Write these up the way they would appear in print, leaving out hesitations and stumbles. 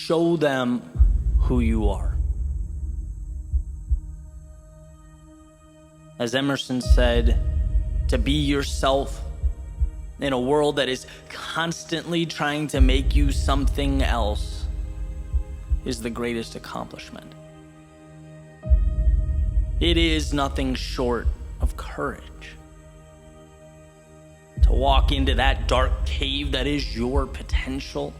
show them who you are. As Emerson said, to be yourself in a world that is constantly trying to make you something else is the greatest accomplishment. It is nothing short of courage. To walk into that dark cave that is your potential.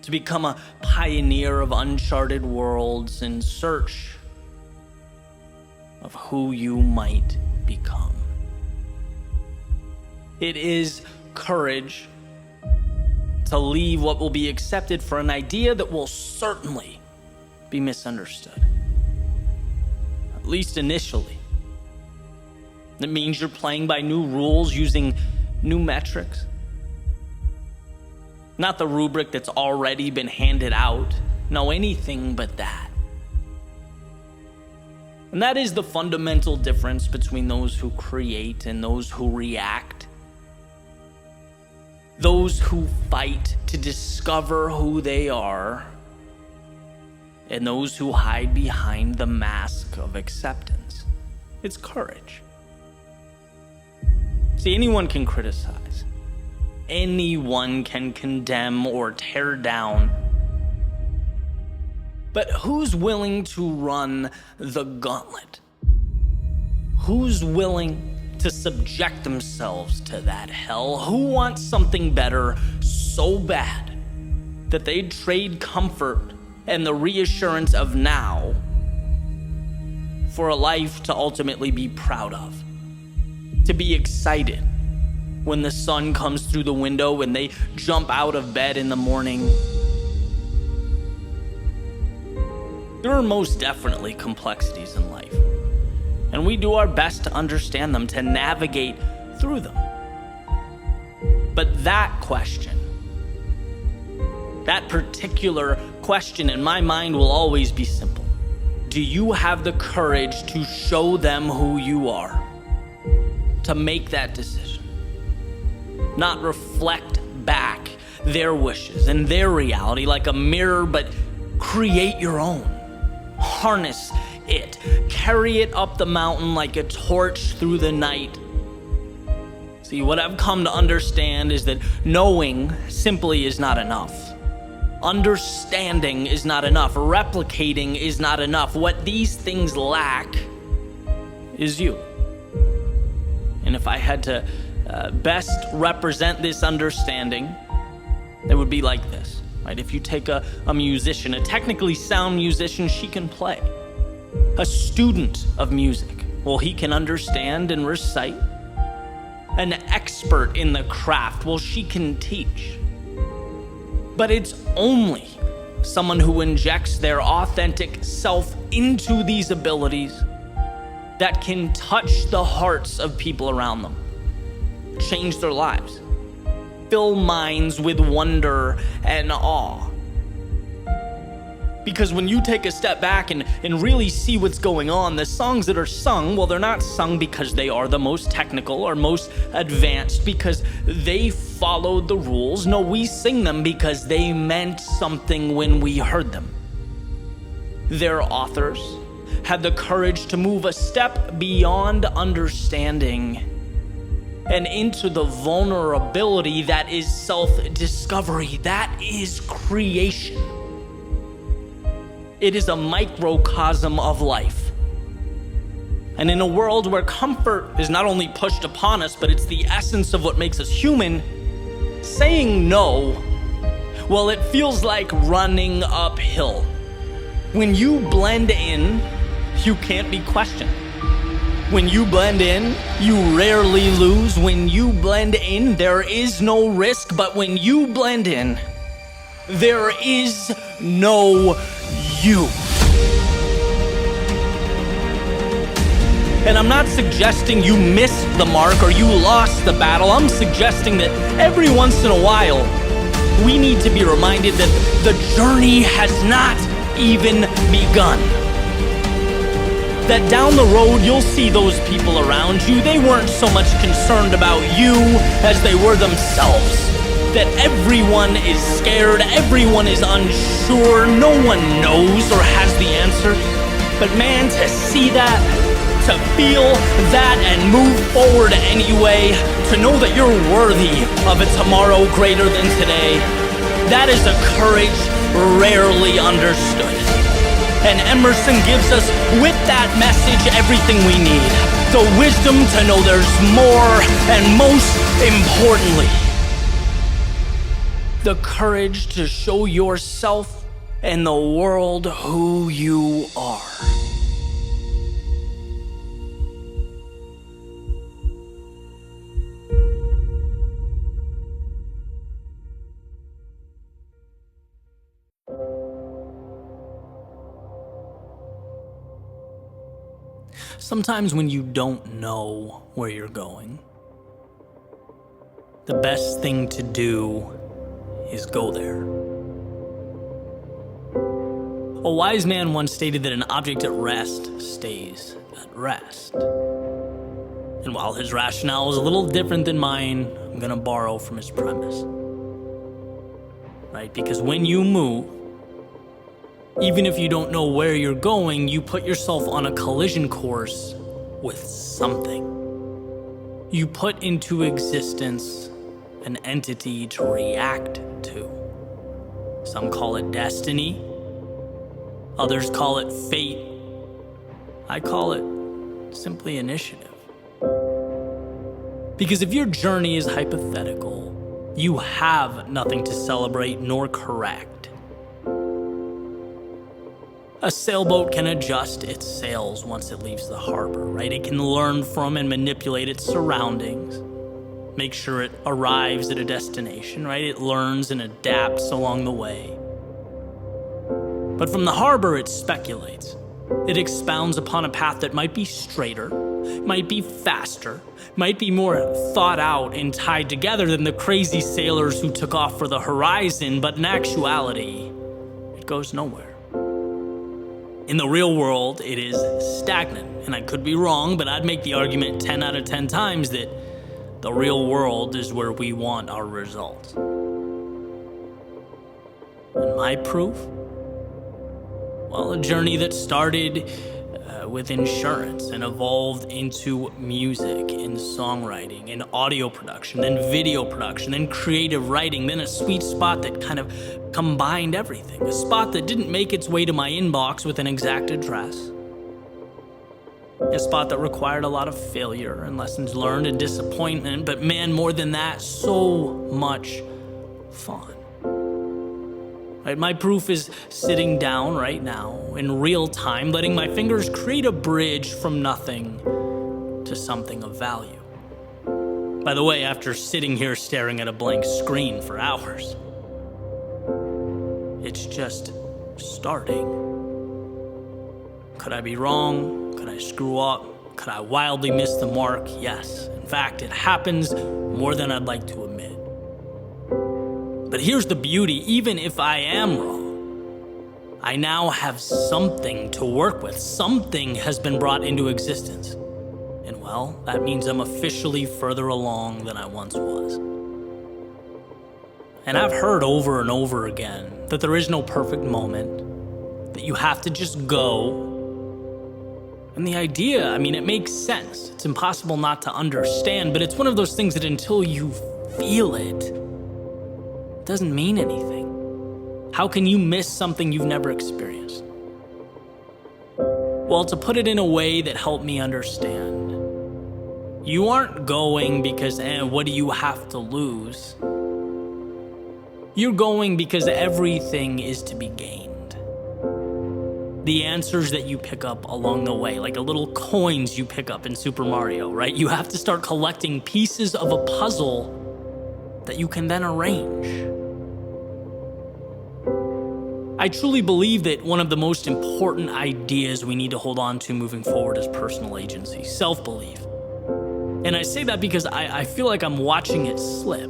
To become a pioneer of uncharted worlds in search of who you might become. It is courage to leave what will be accepted for an idea that will certainly be misunderstood. At least initially. It means you're playing by new rules using new metrics. Not the rubric that's already been handed out. No, anything but that. And that is the fundamental difference between those who create and those who react. Those who fight to discover who they are, and those who hide behind the mask of acceptance. It's courage. See, anyone can criticize. Anyone can condemn or tear down. But who's willing to run the gauntlet? Who's willing to subject themselves to that hell? Who wants something better so bad that they'd trade comfort and the reassurance of now for a life to ultimately be proud of? To be excited when the sun comes through the window, when they jump out of bed in the morning. There are most definitely complexities in life, and we do our best to understand them, to navigate through them. But that question, that particular question in my mind will always be simple. Do you have the courage to show them who you are? To make that decision. Not reflect back their wishes and their reality like a mirror, but create your own. Harness it. Carry it up the mountain like a torch through the night. See, what I've come to understand is that knowing simply is not enough. Understanding is not enough. Replicating is not enough. What these things lack is you. And if I had to best represent this understanding, it would be like this, right? If you take a musician, a technically sound musician, she can play. A student of music, well, he can understand and recite. An expert in the craft, well, she can teach. But it's only someone who injects their authentic self into these abilities that can touch the hearts of people around them, change their lives, fill minds with wonder and awe. Because when you take a step back and really see what's going on, the songs that are sung, well, they're not sung because they are the most technical or most advanced, because they followed the rules. No, we sing them because they meant something when we heard them. Their authors had the courage to move a step beyond understanding and into the vulnerability that is self-discovery, that is creation. It is a microcosm of life. And in a world where comfort is not only pushed upon us, but it's the essence of what makes us human, saying no, well, it feels like running uphill. When you blend in, you can't be questioned. When you blend in, you rarely lose. When you blend in, there is no risk. But when you blend in, there is no you. And I'm not suggesting you missed the mark or you lost the battle. I'm suggesting that every once in a while, we need to be reminded that the journey has not even begun. That down the road, you'll see those people around you. They weren't so much concerned about you as they were themselves. that everyone is scared, everyone is unsure, no one knows or has the answer. But man, to see that, to feel that and move forward anyway, to know that you're worthy of a tomorrow greater than today, that is a courage rarely understood. And Emerson gives us, with that message, everything we need. The wisdom to know there's more, and most importantly, the courage to show yourself and the world who you are. Sometimes when you don't know where you're going, the best thing to do is go there. A wise man once stated that an object at rest stays at rest. And while his rationale is a little different than mine, I'm gonna borrow from his premise. Right? Because when you move, even if you don't know where you're going, you put yourself on a collision course with something. You put into existence an entity to react to. Some call it destiny. Others call it fate. I call it simply initiative. Because if your journey is hypothetical, you have nothing to celebrate nor correct. A sailboat can adjust its sails once it leaves the harbor, right? It can learn from and manipulate its surroundings, make sure it arrives at a destination, right? It learns and adapts along the way. But from the harbor, it speculates. It expounds upon a path that might be straighter, might be faster, might be more thought out and tied together than the crazy sailors who took off for the horizon, but in actuality, it goes nowhere. In the real world, it is stagnant, and I could be wrong, but I'd make the argument 10 out of 10 times that the real world is where we want our results. And my proof? Well, a journey that started with insurance and evolved into music and songwriting and audio production, then video production, then creative writing, then a sweet spot that kind of combined everything. A spot that didn't make its way to my inbox with an exact address. A spot that required a lot of failure and lessons learned and disappointment, but man, more than that, so much fun. Right, my proof is sitting down right now in real time, letting my fingers create a bridge from nothing to something of value. By the way, after sitting here staring at a blank screen for hours, it's just starting. Could I be wrong? Could I screw up? Could I wildly miss the mark? Yes. In fact, it happens more than I'd like to admit. But here's the beauty, even if I am wrong, I now have something to work with. Something has been brought into existence. And well, that means I'm officially further along than I once was. And I've heard over and over again that there is no perfect moment, that you have to just go. And the idea, it makes sense. It's impossible not to understand, but it's one of those things that until you feel it doesn't mean anything. How can you miss something you've never experienced? Well, to put it in a way that helped me understand, you aren't going because, what do you have to lose? You're going because everything is to be gained. The answers that you pick up along the way, like the little coins you pick up in Super Mario, right? You have to start collecting pieces of a puzzle that you can then arrange. I truly believe that one of the most important ideas we need to hold on to moving forward is personal agency, self-belief. And I say that because I feel like I'm watching it slip.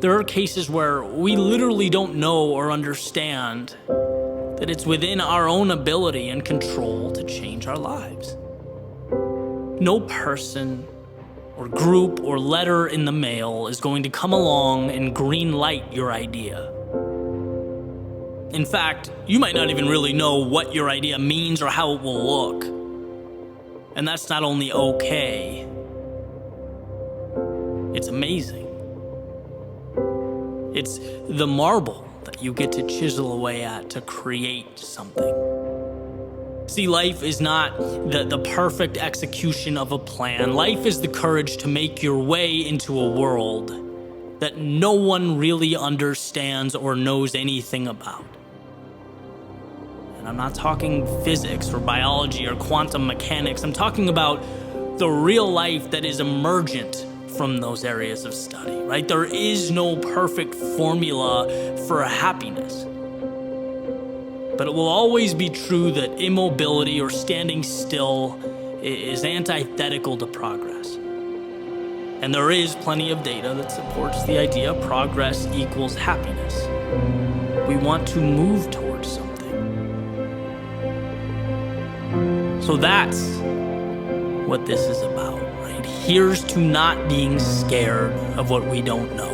There are cases where we literally don't know or understand that it's within our own ability and control to change our lives. No person, or group or letter in the mail is going to come along and green light your idea. In fact, you might not even really know what your idea means or how it will look. And that's not only okay, it's amazing. It's the marble that you get to chisel away at to create something. See, life is not the perfect execution of a plan. Life is the courage to make your way into a world that no one really understands or knows anything about. And I'm not talking physics or biology or quantum mechanics. I'm talking about the real life that is emergent from those areas of study, right? There is no perfect formula for happiness. But it will always be true that immobility or standing still is antithetical to progress. And there is plenty of data that supports the idea progress equals happiness. We want to move towards something. So that's what this is about, right? Here's to not being scared of what we don't know.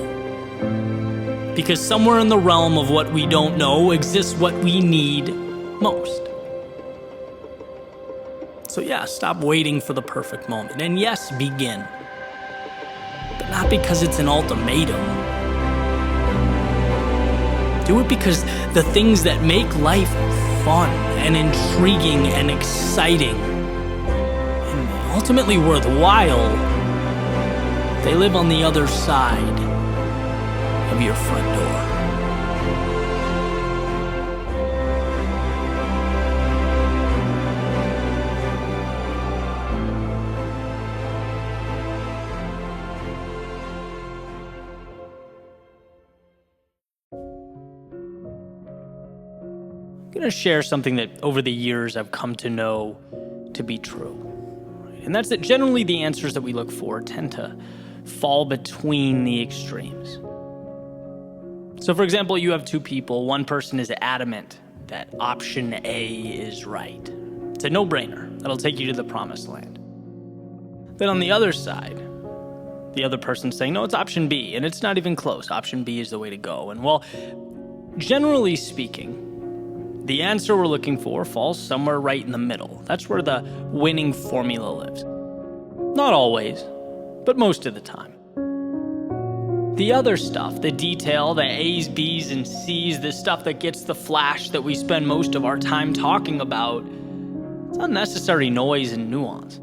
Because somewhere in the realm of what we don't know exists what we need most. So yeah, stop waiting for the perfect moment. And yes, begin. But not because it's an ultimatum. Do it because the things that make life fun and intriguing and exciting and ultimately worthwhile, they live on the other side of your front door. I'm going to share something that over the years I've come to know to be true. And that's that generally the answers that we look for tend to fall between the extremes. So for example, you have two people. One person is adamant that option A is right. It's a no-brainer. That'll take you to the promised land. Then on the other side, the other person's saying, no, it's option B, and it's not even close. Option B is the way to go. And well, generally speaking, the answer we're looking for falls somewhere right in the middle. That's where the winning formula lives. Not always, but most of the time. The other stuff, the detail, the A's, B's, and C's, the stuff that gets the flash that we spend most of our time talking about, it's unnecessary noise and nuance.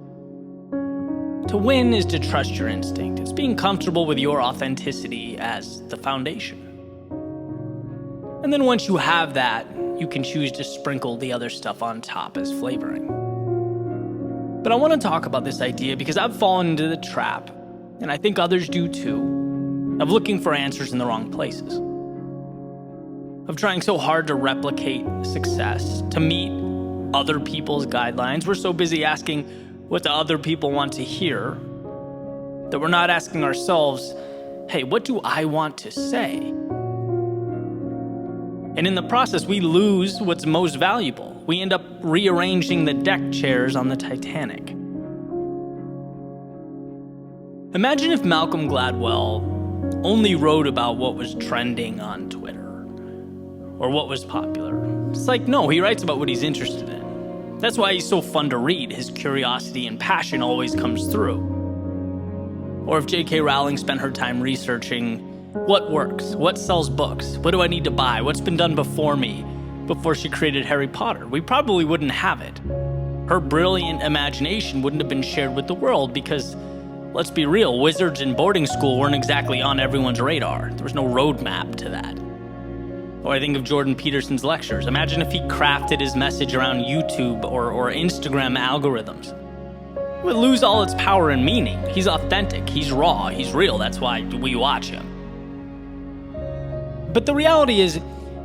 To win is to trust your instinct. It's being comfortable with your authenticity as the foundation. And then once you have that, you can choose to sprinkle the other stuff on top as flavoring. But I want to talk about this idea because I've fallen into the trap, and I think others do too, of looking for answers in the wrong places. Of trying so hard to replicate success, to meet other people's guidelines. We're so busy asking what the other people want to hear that we're not asking ourselves, hey, what do I want to say? And in the process, we lose what's most valuable. We end up rearranging the deck chairs on the Titanic. Imagine if Malcolm Gladwell only wrote about what was trending on Twitter or what was popular. It's like, no, he writes about what he's interested in. That's why he's so fun to read. His curiosity and passion always comes through. Or if J.K. Rowling spent her time researching what works, what sells books, what do I need to buy, what's been done before me, before she created Harry Potter, we probably wouldn't have it. Her brilliant imagination wouldn't have been shared with the world because, let's be real, wizards in boarding school weren't exactly on everyone's radar. There was no roadmap to that. Or I think of Jordan Peterson's lectures. Imagine if he crafted his message around YouTube or Instagram algorithms. It would lose all its power and meaning. He's authentic, he's raw, he's real, that's why we watch him. But the reality is,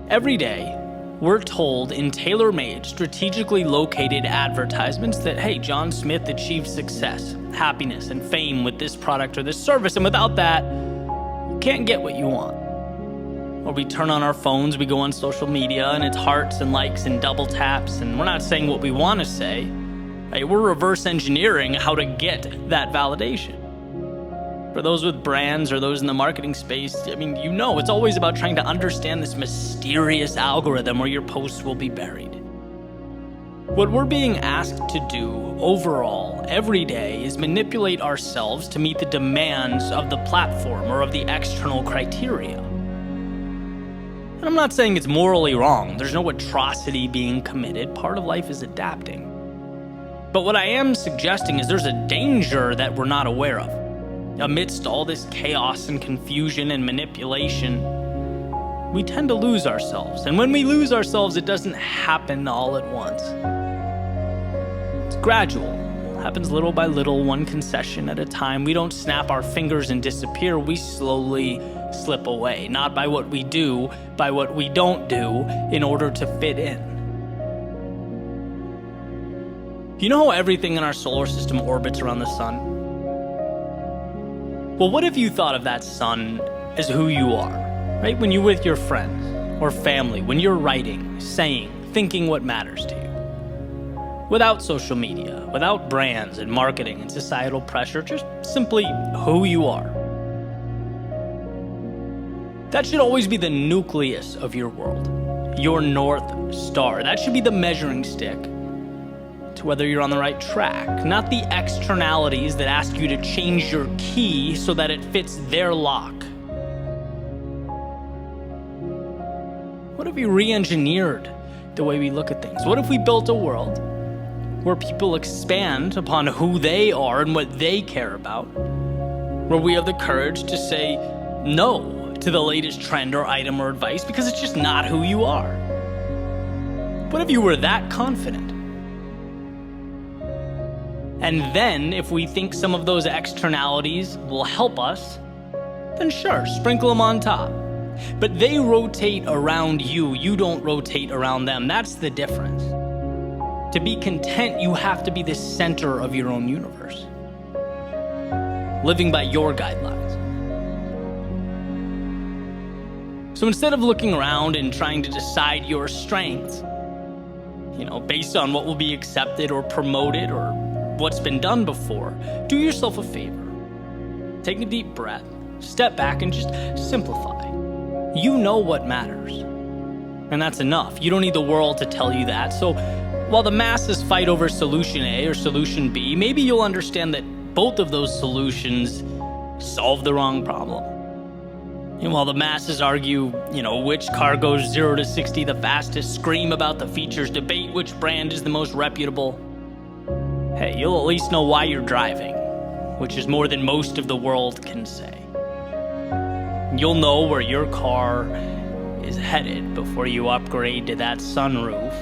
every day, we're told in tailor-made, strategically located advertisements that, hey, John Smith achieved success, happiness, and fame with this product or this service, and without that, you can't get what you want. Or we turn on our phones, we go on social media, and it's hearts and likes and double taps, and we're not saying what we want to say. Right? We're reverse engineering how to get that validation. For those with brands or those in the marketing space, I mean, it's always about trying to understand this mysterious algorithm where your posts will be buried. What we're being asked to do overall every day is manipulate ourselves to meet the demands of the platform or of the external criteria. And I'm not saying it's morally wrong. There's no atrocity being committed. Part of life is adapting. But what I am suggesting is there's a danger that we're not aware of. Amidst all this chaos and confusion and manipulation, we tend to lose ourselves. And when we lose ourselves, it doesn't happen all at once. It's gradual. It happens little by little, one concession at a time. We don't snap our fingers and disappear. We slowly slip away, not by what we do, by what we don't do in order to fit in. You know how everything in our solar system orbits around the sun? Well, what if you thought of that sun as who you are, right? When you're with your friends or family, when you're writing, saying, thinking what matters to you. Without social media, without brands and marketing and societal pressure, just simply who you are. That should always be the nucleus of your world, your North Star. That should be the measuring stick to whether you're on the right track, not the externalities that ask you to change your key so that it fits their lock. What if we re-engineered the way we look at things? What if we built a world where people expand upon who they are and what they care about, where we have the courage to say no to the latest trend or item or advice because it's just not who you are? What if you were that confident? And then, if we think some of those externalities will help us, then sure, sprinkle them on top. But they rotate around you. You don't rotate around them. That's the difference. To be content, you have to be the center of your own universe, living by your guidelines. So instead of looking around and trying to decide your strengths, based on what will be accepted or promoted or what's been done before, do yourself a favor. Take a deep breath, step back, and just simplify. You know what matters, and that's enough. You don't need the world to tell you that. So while the masses fight over solution A or solution B, maybe you'll understand that both of those solutions solve the wrong problem. And while the masses argue, which car goes 0 to 60 the fastest, scream about the features, debate which brand is the most reputable, hey, you'll at least know why you're driving, which is more than most of the world can say. You'll know where your car is headed before you upgrade to that sunroof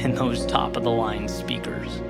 and those top-of-the-line speakers.